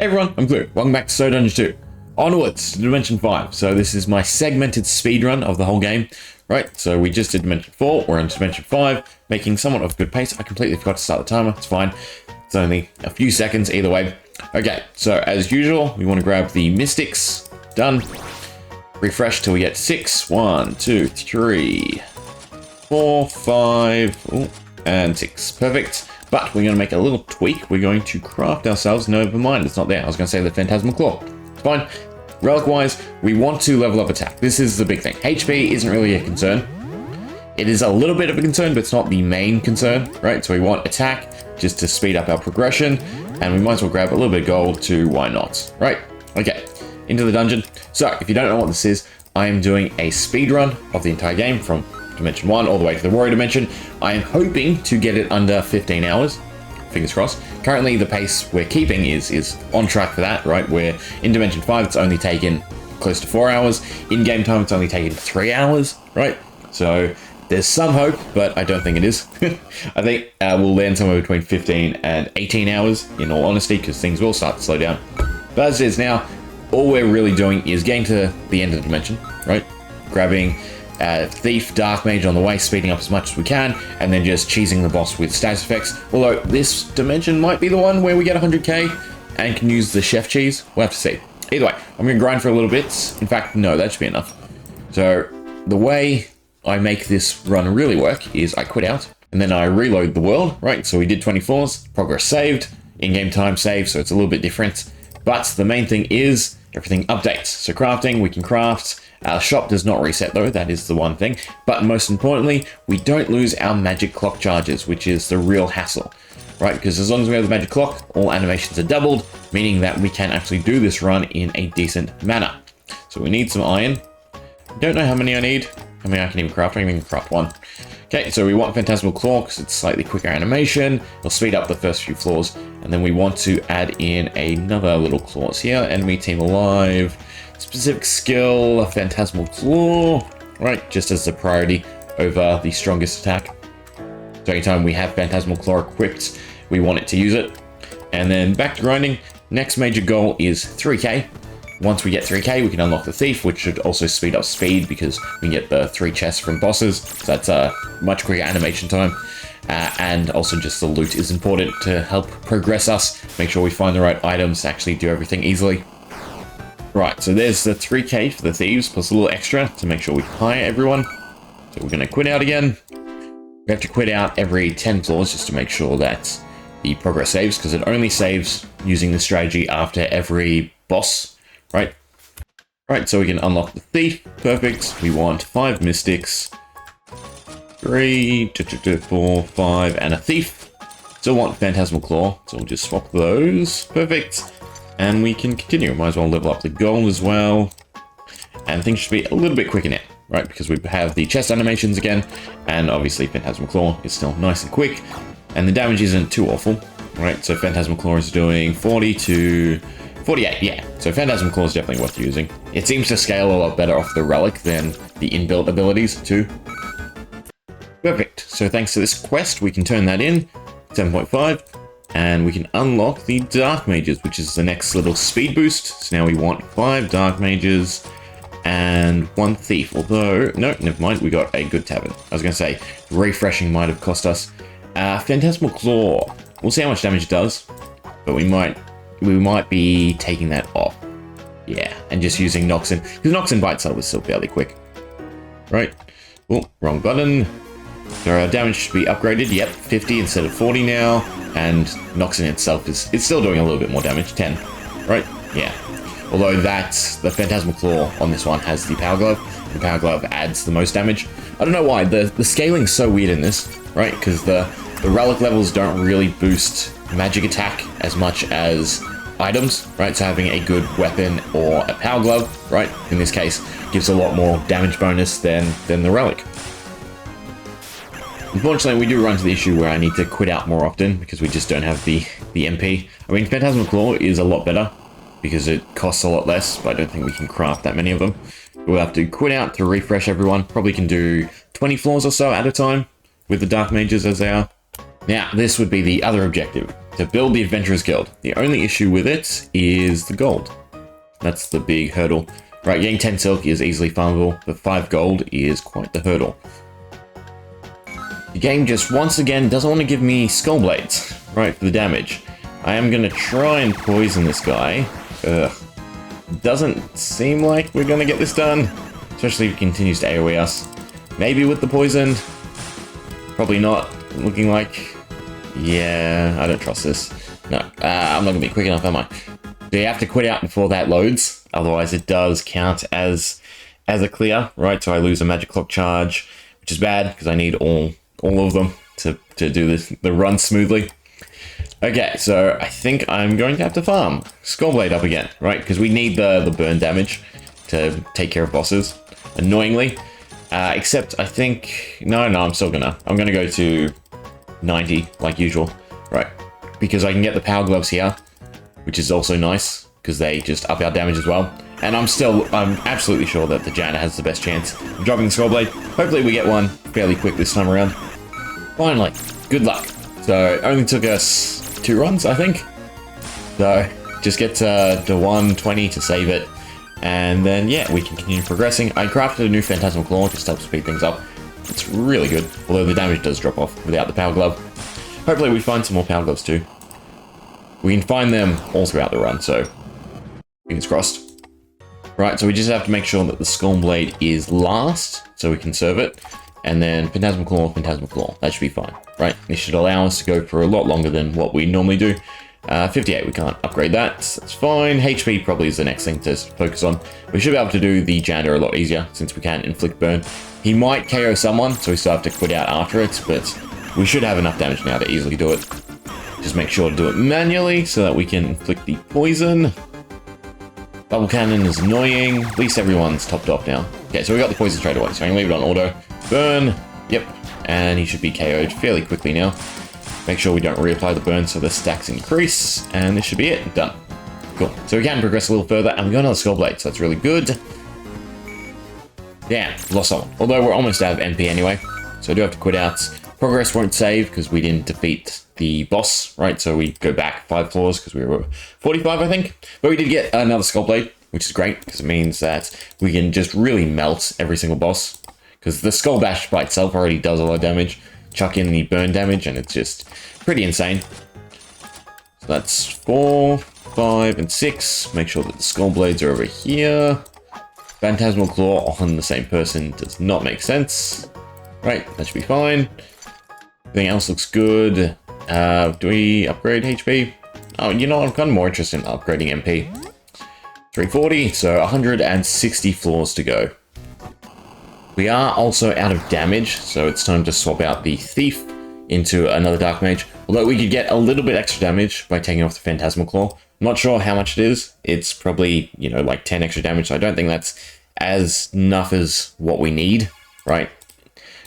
Hey everyone, I'm Glue. Welcome back to So Dungeon 2. Onwards to Dimension 5. So this is my segmented speedrun of the whole game. Right, so we just did Dimension 4, we're on Dimension 5, making somewhat of good pace. I completely forgot to start the timer, it's fine. It's only a few seconds either way. Okay, so as usual, we want to grab the Mystics. Done. Refresh till we get 6. 1, 2, 3, 4, 5, and 6. Perfect. But we're going to make a little tweak. We're going to craft ourselves. Never mind, it's not there. I was going to say the Phantasmal Claw. It's fine. Relic-wise, we want to level up attack. This is the big thing. HP isn't really a concern. It is a little bit of a concern, but it's not the main concern, right? So we want attack just to speed up our progression, and we might as well grab a little bit of gold too. Why not? Right? Okay, into the dungeon. So if you don't know what this is, I am doing a speed run of the entire game from Dimension 1 all the way to the Warrior Dimension. I am hoping to get it under 15 hours. Fingers crossed. Currently, the pace we're keeping is on track for that, right? Where in Dimension 5, it's only taken close to 4 hours. In game time, it's only taken 3 hours, right? So there's some hope, but I don't think it is. I think we'll land somewhere between 15 and 18 hours, in all honesty, because things will start to slow down. But as it is now, all we're really doing is getting to the end of the dimension, right? Grabbing Thief, Dark Mage on the way, speeding up as much as we can, and then just cheesing the boss with status effects. Although this dimension might be the one where we get 100k and can use the chef cheese. We'll have to see. Either way, I'm going to grind for a little bit. In fact, no, that should be enough. So the way I make this run really work is I quit out and then I reload the world, right? So we did 24s, progress saved, in-game time saved, so it's a little bit different. But the main thing is everything updates. So crafting, we can craft. Our shop does not reset though, that is the one thing. But most importantly, we don't lose our magic clock charges, which is the real hassle, right? Because as long as we have the magic clock, all animations are doubled, meaning that we can actually do this run in a decent manner. So we need some iron. I don't know how many I need. How many I can even craft? I can even craft one. Okay, so we want Phantasmal Claw because it's slightly quicker animation. It'll speed up the first few floors. And then we want to add in another little clause here. Enemy team alive. Specific skill, Phantasmal Claw. Right, just as the priority over the strongest attack. So anytime we have Phantasmal Claw equipped, we want it to use it. And then back to grinding. Next major goal is 3k. Once we get 3k, we can unlock the Thief, which should also speed up speed because we can get the 3 chests from bosses. So that's a much quicker animation time. And also just the loot is important to help progress us. Make sure we find the right items to actually do everything easily. Right, so there's the 3k for the Thieves, plus a little extra to make sure we hire everyone. So we're going to quit out again. We have to quit out every 10 floors just to make sure that the progress saves, because it only saves using the strategy after every boss. Right, so we can unlock the Thief. Perfect. We want 5 Mystics, 3, 4, 5, and a Thief. Still want Phantasmal Claw, so we'll just swap those. Perfect. And we can continue. Might as well level up the gold as well. And things should be a little bit quicker now, right? Because we have the chest animations again, and obviously Phantasmal Claw is still nice and quick, and the damage isn't too awful, right? So Phantasmal Claw is doing 40 to 48, yeah. So Phantasmal Claw is definitely worth using. It seems to scale a lot better off the relic than the inbuilt abilities too. Perfect. So thanks to this quest, we can turn that in, 7.5, and we can unlock the Dark Mages, which is the next little speed boost. So now we want 5 Dark Mages and 1 Thief. Although, no, never mind, we got a good tavern. I was going to say, refreshing might have cost us. Phantasmal Claw. We'll see how much damage it does, but we might be taking that off. Yeah, and just using Noxin, because Noxin by itself is still fairly quick. Right. Oh, wrong button. So our damage should be upgraded. Yep, 50 instead of 40 now. And Noxin itself it's still doing a little bit more damage, 10. Right? Yeah. Although the Phantasmal Claw on this one has the Power Glove. The Power Glove adds the most damage. I don't know why. The scaling's so weird in this, right? Because the relic levels don't really boost magic attack as much as items, right? So having a good weapon or a Power Glove, right, in this case, gives a lot more damage bonus than the relic. Unfortunately, we do run into the issue where I need to quit out more often because we just don't have the MP. I mean, Phantasmal Claw is a lot better because it costs a lot less, but I don't think we can craft that many of them. We'll have to quit out to refresh everyone. Probably can do 20 floors or so at a time with the Dark Mages as they are. Now, this would be the other objective, to build the Adventurers Guild. The only issue with it is the gold. That's the big hurdle. Right, getting 10 silk is easily farmable, but 5 gold is quite the hurdle. The game just once again doesn't want to give me skull blades, right, for the damage. I am going to try and poison this guy. Ugh. Doesn't seem like we're going to get this done, especially if he continues to AoE us. Maybe with the poison. Probably not. Looking like... Yeah, I don't trust this. No, I'm not going to be quick enough, am I? So you have to quit out before that loads, otherwise it does count as a clear, right? So I lose a magic clock charge, which is bad because I need all of them to do the run smoothly. Okay, so I think I'm going to have to farm Skullblade up again, right? Because we need the burn damage to take care of bosses, annoyingly. Except I think... No, I'm still gonna. I'm gonna go to 90, like usual, right? Because I can get the power gloves here, which is also nice, because they just up our damage as well. And I'm absolutely sure that the janitor has the best chance of dropping the Skullblade. Hopefully we get one fairly quick this time around. Finally, good luck. So it only took us 2 runs, I think. So just get to 120 to save it. And then, yeah, we can continue progressing. I crafted a new Phantasmal Claw just to help speed things up. It's really good, although the damage does drop off without the Power Glove. Hopefully we find some more Power Gloves too. We can find them all throughout the run, so fingers crossed. Right, so we just have to make sure that the Skullblade is last, so we can serve it. And then Phantasmal Claw, that should be fine, right? This should allow us to go for a lot longer than what we normally do. 58, we can't upgrade that, that's fine. HP probably is the next thing to focus on. We should be able to do the janitor a lot easier, since we can't inflict burn. He might KO someone, so we still have to quit out after it, but we should have enough damage now to easily do it. Just make sure to do it manually, so that we can inflict the poison. Bubble Cannon is annoying. At least everyone's topped off now. Okay, so we got the poison straight away, so I can leave it on auto. Burn. Yep. And he should be KO'd fairly quickly now. Make sure we don't reapply the burn so the stacks increase. And this should be it. Done. Cool. So we can progress a little further, and we got another Skullblade, so that's really good. Damn, lost someone. Although we're almost out of MP anyway, so I do have to quit out. Progress won't save because we didn't defeat the boss, right? So we go back 5 floors because we were 45, I think. But we did get another Skullblade, which is great because it means that we can just really melt every single boss. Because the Skull Bash by itself already does a lot of damage. Chuck in the burn damage and it's just pretty insane. So that's 4, 5, and 6. Make sure that the Skullblades are over here. Phantasmal Claw on the same person does not make sense. Right, that should be fine. Everything else looks good. Do we upgrade HP? Oh, you know, I'm kind of more interested in upgrading MP. 340, so 160 floors to go. We are also out of damage, so it's time to swap out the Thief into another Dark Mage. Although we could get a little bit extra damage by taking off the Phantasmal Claw. I'm not sure how much it is. It's probably, you know, like 10 extra damage, so I don't think that's as enough as what we need, right?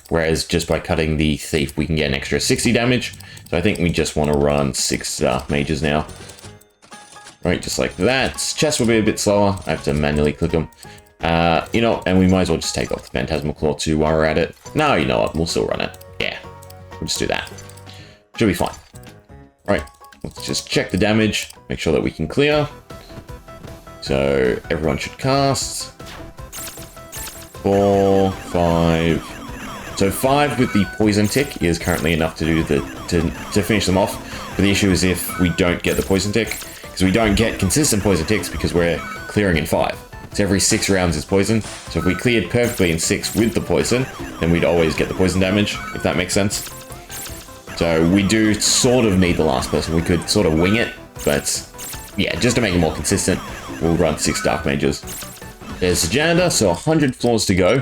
Whereas just by cutting the Thief, we can get an extra 60 damage. So I think we just want to run 6 Dark Mages now. Right, just like that. Chests will be a bit slower. I have to manually click them. You know, and we might as well just take off the Phantasmal Claw too while we're at it. No, you know what? We'll still run it. Yeah, we'll just do that. Should be fine. Right, let's just check the damage. Make sure that we can clear. So everyone should cast. 4, 5. So 5 with the poison tick is currently enough to do to finish them off. But the issue is if we don't get the poison tick, because we don't get consistent poison ticks because we're clearing in 5. So every 6 rounds is poison. So if we cleared perfectly in 6 with the poison, then we'd always get the poison damage, if that makes sense. So we do sort of need the last person. We could sort of wing it, but yeah, just to make it more consistent, we'll run 6 Dark Mages. There's the janitor, so 100 floors to go.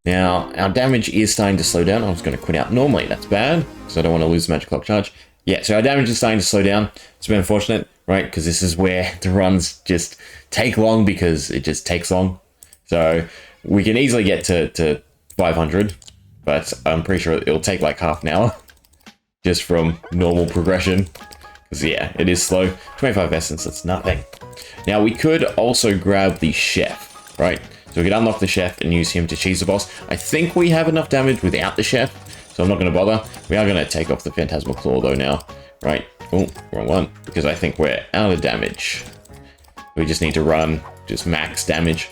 Now, our damage is starting to slow down. I was going to quit out normally. That's bad, because I don't want to lose the magic clock charge. Yeah, so our damage is starting to slow down. It's been unfortunate, right? Because this is where the runs just take long because it just takes long. So we can easily get to 500, but I'm pretty sure it'll take like half an hour just from normal progression. Because yeah, it is slow. 25 essence, that's nothing. Now we could also grab the chef, right? So we could unlock the chef and use him to cheese the boss. I think we have enough damage without the chef, so so I'm not going to bother. We are going to take off the Phantasmal Claw though now, right? Oh, wrong one, because I think we're out of damage. We just need to run just max damage.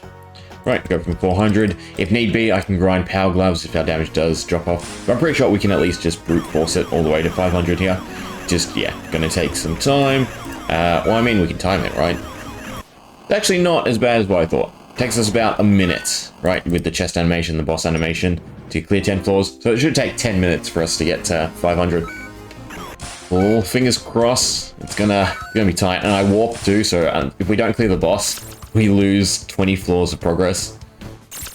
Right, go from 400. If need be, I can grind Power Gloves if our damage does drop off. But I'm pretty sure we can at least just brute force it all the way to 500 here. Just, yeah, gonna take some time. Well, I mean, we can time it, right? It's actually not as bad as what I thought. Takes us about a minute, right, with the chest animation, the boss animation, to clear 10 floors. So it should take 10 minutes for us to get to 500. Oh, fingers crossed. It's gonna be tight. And I warp too, so if we don't clear the boss, we lose 20 floors of progress.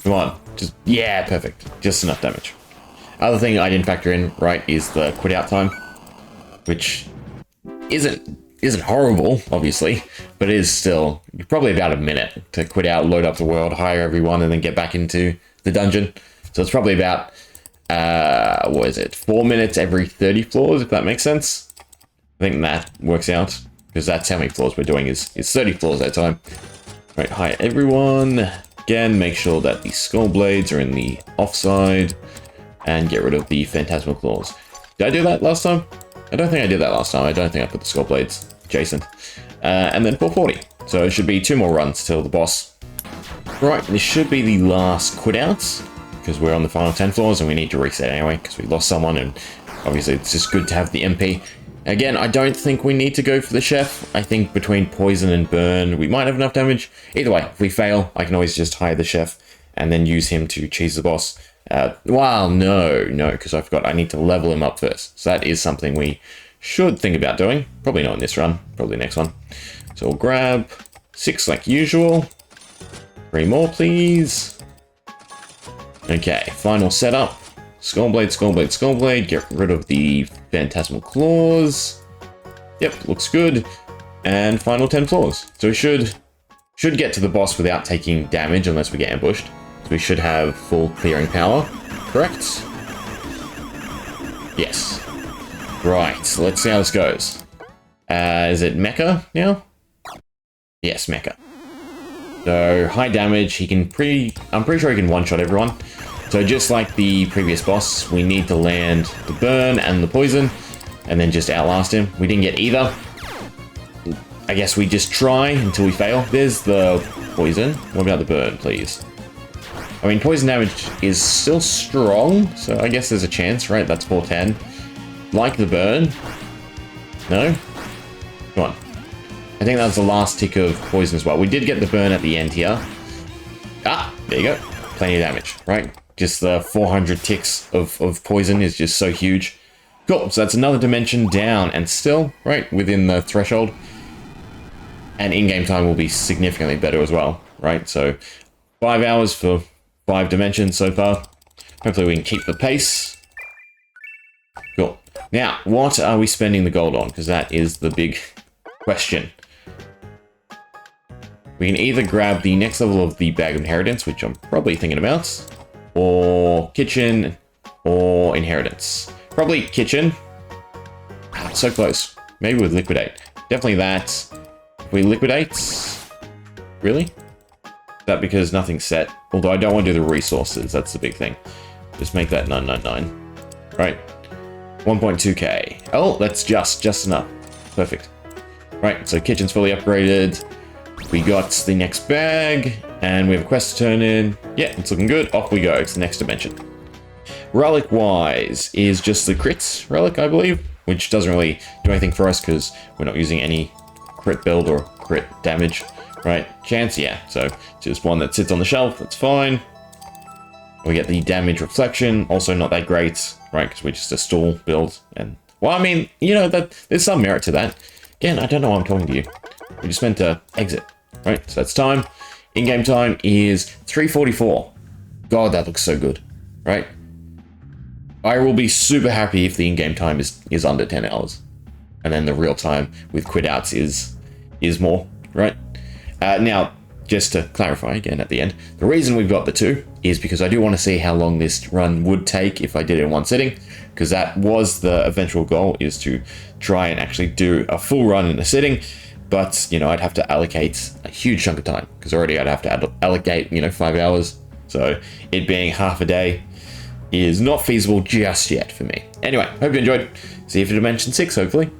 Come on, just, yeah, perfect. Just enough damage. Other thing I didn't factor in, right, is the quit out time, which isn't horrible, obviously, but it is still probably about a minute to quit out, load up the world, hire everyone, and then get back into the dungeon. So it's probably about, what is it, 4 minutes every 30 floors, if that makes sense. I think that works out, because that's how many floors we're doing, is 30 floors at a time. Right, hire everyone. Again, make sure that the skull blades are in the offside, and get rid of the Phantasmal Claws. Did I do that last time? I don't think I did that last time. I don't think I put the skull blades adjacent. And then 440. So it should be 2 more runs till the boss. Right, this should be the last quit outs, because we're on the final 10 floors and we need to reset anyway, because we lost someone, and obviously it's just good to have the MP. Again, I don't think we need to go for the chef. I think between poison and burn, we might have enough damage. Either way, if we fail, I can always just hire the chef and then use him to cheese the boss. Well, no, because I forgot I need to level him up first. So that is something we should think about doing. Probably not in this run, probably next one. So we'll grab 6 like usual. 3 more, please. Okay, final setup. Skullblade, Skullblade, Skullblade. Get rid of the Phantasmal Claws. Yep, looks good. And final 10 floors. So we should get to the boss without taking damage unless we get ambushed. So we should have full clearing power, correct? Yes. Right, so let's see how this goes. Is it Mecha now? Yes, Mecha. So high damage, I'm pretty sure he can one-shot everyone. So just like the previous boss, we need to land the burn and the poison, and then just outlast him. We didn't get either. I guess we just try until we fail. There's the poison. What about the burn, please? I mean, poison damage is still strong, so I guess there's a chance, right? That's 410. Like the burn. No? Come on. I think that was the last tick of poison as well. We did get the burn at the end here. Ah, there you go. Plenty of damage, right? Just the 400 ticks of poison is just so huge. Cool, so that's another dimension down, and still, right, within the threshold. And in-game time will be significantly better as well, right? So 5 hours for 5 dimensions so far. Hopefully we can keep the pace. Cool. Now, what are we spending the gold on? Because that is the big question. We can either grab the next level of the Bag of Inheritance, which I'm probably thinking about, or Kitchen, or Inheritance. Probably Kitchen. So close. Maybe with Liquidate. Definitely that. If we Liquidate... Really? Is that because nothing's set? Although I don't want to do the resources, that's the big thing. Just make that 999. Right. 1.2k. Oh, that's just enough. Perfect. Right, so Kitchen's fully upgraded. We got the next bag, and we have a quest to turn in. Yeah, it's looking good. Off we go to the next dimension. Relic-wise is just the crits relic, I believe, which doesn't really do anything for us because we're not using any crit build or crit damage, right? Chance, yeah. So just one that sits on the shelf, that's fine. We get the damage reflection, also not that great, right? Because we're just a stall build. And well, I mean, you know, that there's some merit to that. Again, I don't know why I'm talking to you. We just meant to exit, right? So that's time. In-game time is 3:44. God, that looks so good, right? I will be super happy if the in-game time is under 10 hours. And then the real time with quit outs is more, right? Now, just to clarify again at the end, the reason we've got the 2 is because I do want to see how long this run would take if I did it in one sitting, because that was the eventual goal, is to try and actually do a full run in a sitting. But, you know, I'd have to allocate a huge chunk of time, because already I'd have to allocate, you know, 5 hours. So it being half a day, is not feasible just yet for me. Anyway, hope you enjoyed. See you for Dimension 6, hopefully.